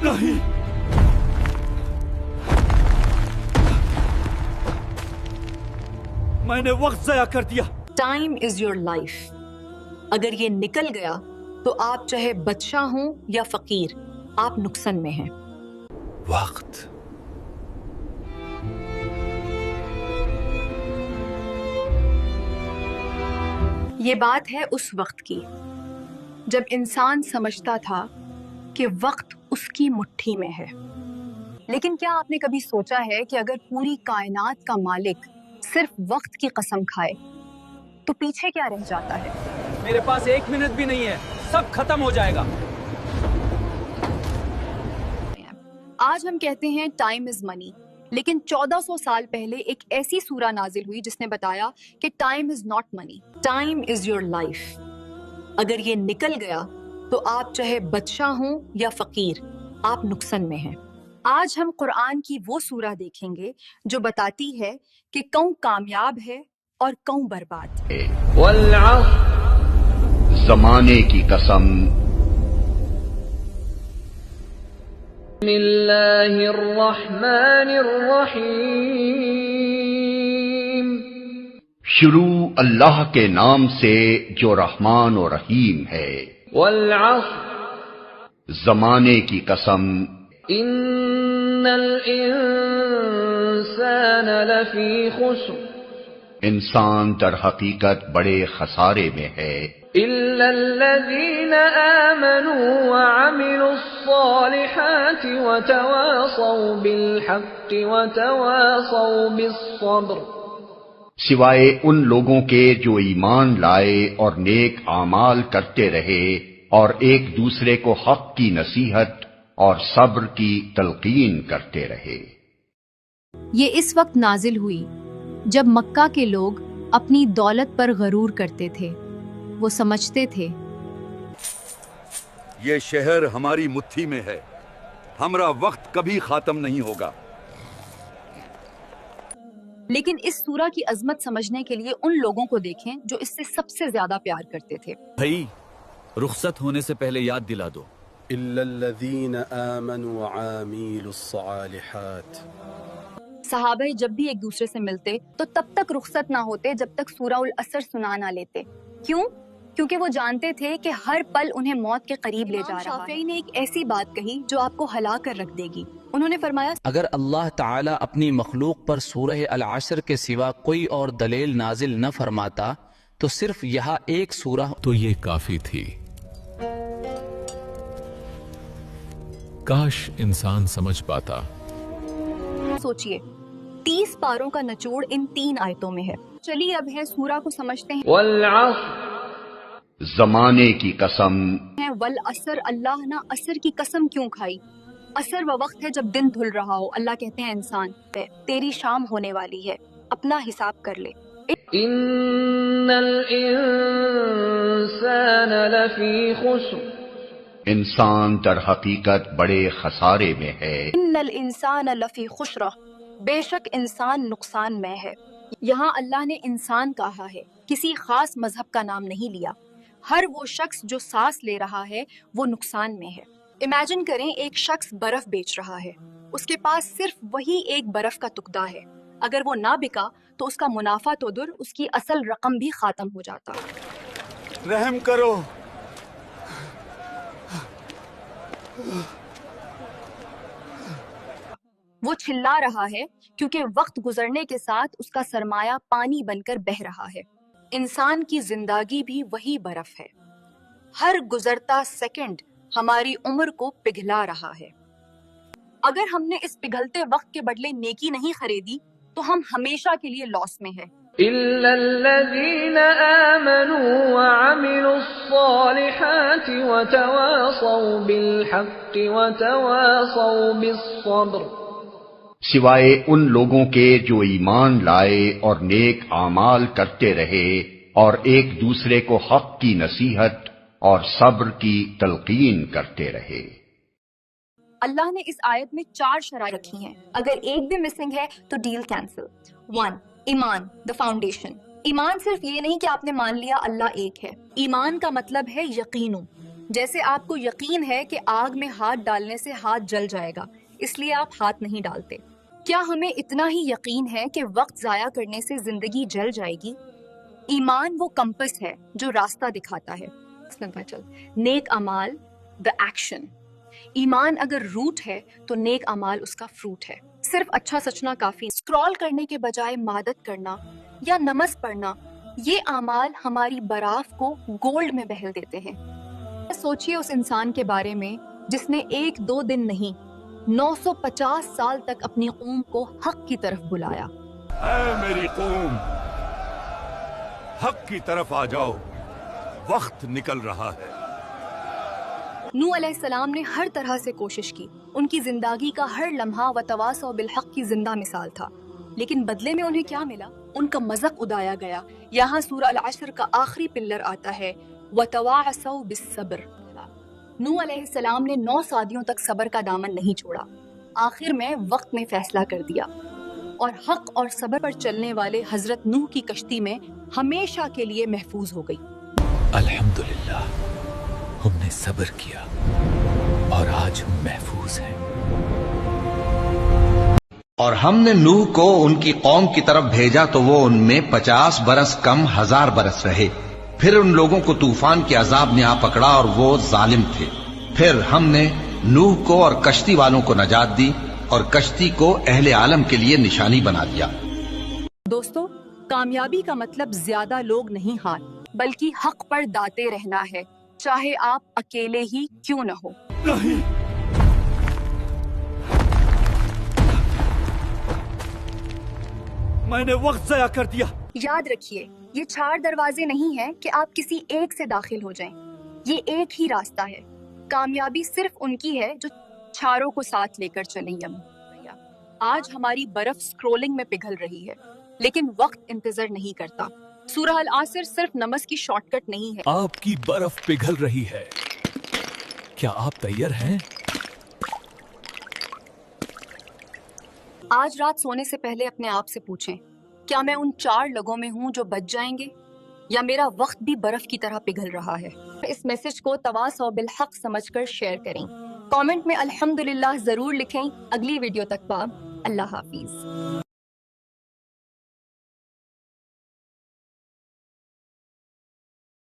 نہیں، میں نے وقت ضائع کر دیا۔ ٹائم از یور لائف، اگر یہ نکل گیا تو آپ چاہے بادشاہ ہوں یا فقیر، آپ نقصان میں ہیں۔ وقت یہ بات ہے اس وقت کی جب انسان سمجھتا تھا کہ وقت اس کی مٹھی میں ہے۔ لیکن کیا آپ نے کبھی سوچا ہے کہ اگر پوری کائنات کا مالک صرف وقت کی قسم کھائے تو پیچھے کیا رہ جاتا ہے؟ میرے پاس 1 منٹ بھی نہیں ہے، سب ختم ہو جائے گا۔ آج ہم کہتے ہیں ٹائم از منی، لیکن 1400 سال پہلے ایک ایسی سورہ نازل ہوئی جس نے بتایا کہ time is not money, time is your life, اگر یہ نکل گیا تو آپ چاہے بادشاہ ہوں یا فقیر، آپ نقصان میں ہیں۔ آج ہم قرآن کی وہ سورہ دیکھیں گے جو بتاتی ہے کہ کون کامیاب ہے اور کون برباد۔ والعصر، زمانے کی قسم۔ بسم اللہ الرحمن الرحیم، شروع اللہ کے نام سے جو رحمان و رحیم ہے۔ والعصر، زمانے کی قسم۔ ان الانسان لفی خسر، انسان در حقیقت بڑے خسارے میں ہے۔ الا الذین آمنوا وعملوا الصالحات وتواصوا بالحق وتواصوا بالصبر، سوائے ان لوگوں کے جو ایمان لائے اور نیک اعمال کرتے رہے اور ایک دوسرے کو حق کی نصیحت اور صبر کی تلقین کرتے رہے۔ یہ اس وقت نازل ہوئی جب مکہ کے لوگ اپنی دولت پر غرور کرتے تھے۔ وہ سمجھتے تھے یہ شہر ہماری مٹھی میں ہے، ہمارا وقت کبھی ختم نہیں ہوگا۔ لیکن اس سورہ کی عظمت سمجھنے کے لیے ان لوگوں کو دیکھیں جو اس سے سب سے زیادہ پیار کرتے تھے۔ بھائی رخصت ہونے سے پہلے یاد دلا دو، إلا الذين آمنوا وعملوا الصالحات۔ صحابہ جب بھی ایک دوسرے سے ملتے تو تب تک رخصت نہ ہوتے جب تک سورہ العصر سنا نہ لیتے۔ کیوں؟ کیونکہ وہ جانتے تھے کہ ہر پل انہیں موت کے قریب لے جا رہا ہے۔ شافعی نے ایک ایسی بات کہی جو آپ کو ہلا کر رکھ دے گی۔ انہوں نے فرمایا اگر اللہ تعالیٰ اپنی مخلوق پر سورہ العصر کے سوا کوئی اور دلیل نازل نہ فرماتا تو صرف یہاں ایک سورہ تو یہ کافی تھی۔ کاش انسان سمجھ پاتا۔ سوچئے 30 پاروں کا نچوڑ ان 3 آیتوں میں ہے۔ چلیے اب ہے سورہ کو سمجھتے ہیں۔ والعصر، زمانے کی قسم۔ والعصر، اللہ نے عصر کی قسم کیوں کھائی؟ عصر وہ وقت ہے جب دن دھل رہا ہو۔ اللہ کہتے ہیں انسان تیری شام ہونے والی ہے، اپنا حساب کر لے۔ ان الانسان لفی خسر، انسان در حقیقت بڑے خسارے میں ہے۔ ان الانسان لفی خسر، بے شک انسان نقصان میں ہے۔ یہاں اللہ نے انسان کہا ہے، کسی خاص مذہب کا نام نہیں لیا۔ ہر وہ شخص جو سانس لے رہا ہے وہ نقصان میں ہے۔ امیجن کریں ایک شخص برف بیچ رہا ہے، اس کے پاس صرف وہی ایک برف کا ٹکڑا ہے۔ اگر وہ نہ بکا تو اس کا منافع تو دور، اس کی اصل رقم بھی ختم ہو جاتا۔ رحم کرو۔ وہ چلا رہا ہے کیونکہ وقت گزرنے کے ساتھ اس کا سرمایہ پانی بن کر بہہ رہا ہے۔ انسان کی زندگی بھی وہی برف ہے، ہر گزرتا سیکنڈ ہماری عمر کو پگھلا رہا ہے۔ اگر ہم نے اس پگھلتے وقت کے بدلے نیکی نہیں خریدی تو ہم ہمیشہ کے لیے لاس میں ہیں۔ الا الذين آمنوا وعملوا الصالحات وتواصوا بالحق وتواصوا بالصبر، سوائے ان لوگوں کے جو ایمان لائے اور نیک اعمال کرتے رہے اور ایک دوسرے کو حق کی نصیحت اور صبر کی تلقین کرتے رہے۔ اللہ نے اس آیت میں 4 شرائط رکھی ہیں، اگر ایک بھی مسنگ ہے تو ڈیل کینسل۔ 1، ایمان، دا فاؤنڈیشن۔ ایمان صرف یہ نہیں کہ آپ نے مان لیا اللہ ایک ہے، ایمان کا مطلب ہے یقینوں، جیسے آپ کو یقین ہے کہ آگ میں ہاتھ ڈالنے سے ہاتھ جل جائے گا، اس لیے آپ ہاتھ نہیں ڈالتے۔ کیا ہمیں اتنا ہی یقین ہے کہ وقت ضائع کرنے سے زندگی جل جائے گی؟ ایمان وہ کمپس ہے جو راستہ دکھاتا ہے۔ نیک اعمال the ایکشن۔ ایمان اگر روٹ ہے تو نیک اعمال اس کا فروٹ ہے۔ صرف اچھا سچنا کافی، اسکرول کرنے کے بجائے مادت کرنا یا نماز پڑھنا، یہ اعمال ہماری براف کو گولڈ میں بہل دیتے ہیں۔ سوچئے اس انسان کے بارے میں جس نے 1-2 دن نہیں 950 سال تک اپنی قوم کو حق کی طرف بلایا۔ اے میری قوم، حق کی طرف آ جاؤ، وقت نکل رہا ہے۔ نوح علیہ السلام نے ہر طرح سے کوشش کی، ان کی زندگی کا ہر لمحہ وتواصوا بالحق کی زندہ مثال تھا، لیکن بدلے میں انہیں کیا ملا؟ ان کا مذاق اڑایا گیا۔ یہاں سورہ العشر کا آخری پلر آتا ہے وتواصوا بالصبر۔ نوح علیہ السلام نے 9 صدیوں تک صبر کا دامن نہیں چھوڑا، آخر میں وقت نے فیصلہ کر دیا، اور حق اور صبر پر چلنے والے حضرت نوح کی کشتی میں ہمیشہ کے لیے محفوظ ہو گئی۔ الحمدللہ، ہم نے صبر کیا اور آج ہم محفوظ ہیں۔ اور ہم نے نوح کو ان کی قوم کی طرف بھیجا تو وہ ان میں 50 برس کم 1000 برس رہے۔ پھر ان لوگوں کو طوفان کے عذاب نے آ پکڑا اور وہ ظالم تھے۔ پھر ہم نے نوح کو اور کشتی والوں کو نجات دی اور کشتی کو اہل عالم کے لیے نشانی بنا دیا۔ دوستو، کامیابی کا مطلب زیادہ لوگ نہیں ہار، بلکہ حق پر داتے رہنا ہے، چاہے آپ اکیلے ہی کیوں نہ ہو۔ میں نے وقت ضائع کر دیا۔ یاد رکھیے، یہ 4 دروازے نہیں ہیں کہ آپ کسی ایک سے داخل ہو جائیں، یہ ایک ہی راستہ ہے۔ کامیابی صرف ان کی ہے جو 4 کو ساتھ لے کر چلیں۔ آج ہماری برف سکرولنگ میں پگھل رہی ہے، لیکن وقت انتظار نہیں کرتا۔ سورہ العصر صرف نماز کی شارٹ کٹ نہیں ہے۔ آپ کی برف پگھل رہی ہے، کیا آپ تیار ہیں؟ آج رات سونے سے پہلے اپنے آپ سے پوچھیں، کیا میں ان 4 لوگوں میں ہوں جو بچ جائیں گے، یا میرا وقت بھی برف کی طرح پگھل رہا ہے؟ اس میسج کو تواصوا بالحق سمجھ کر شیئر کریں۔ کامنٹ میں الحمدللہ ضرور لکھیں۔ اگلی ویڈیو تک پاب، اللہ حافظ۔